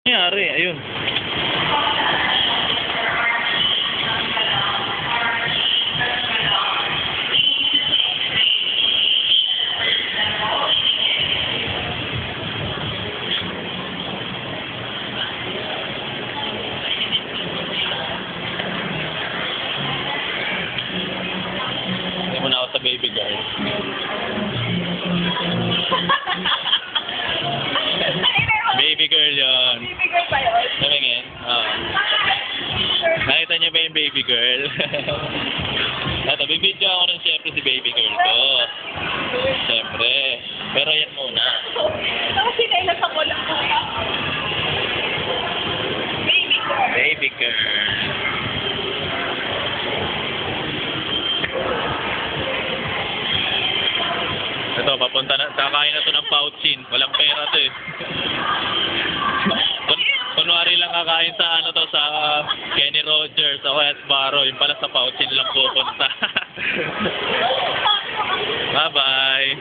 Nangyari, ayun. Hindi mo na ako sa baby girl. Baby girl yun. Baby girl ba yun? Tumingin. Nakita niyo ba yung baby girl? Ito, bibidyo ako rin siyempre si baby girl ko. Siyempre. Pero yan muna. Tapos sinailas ako lang po. Baby girl. Baby girl. Ito, papunta na. Kakain na to ng pouchin. Walang pera to eh. Kunwari lang kakain sa ano to, sa Kenny Rogers, sa West Barrow. Yung pala sa pouchin lang pupunta. Bye-bye.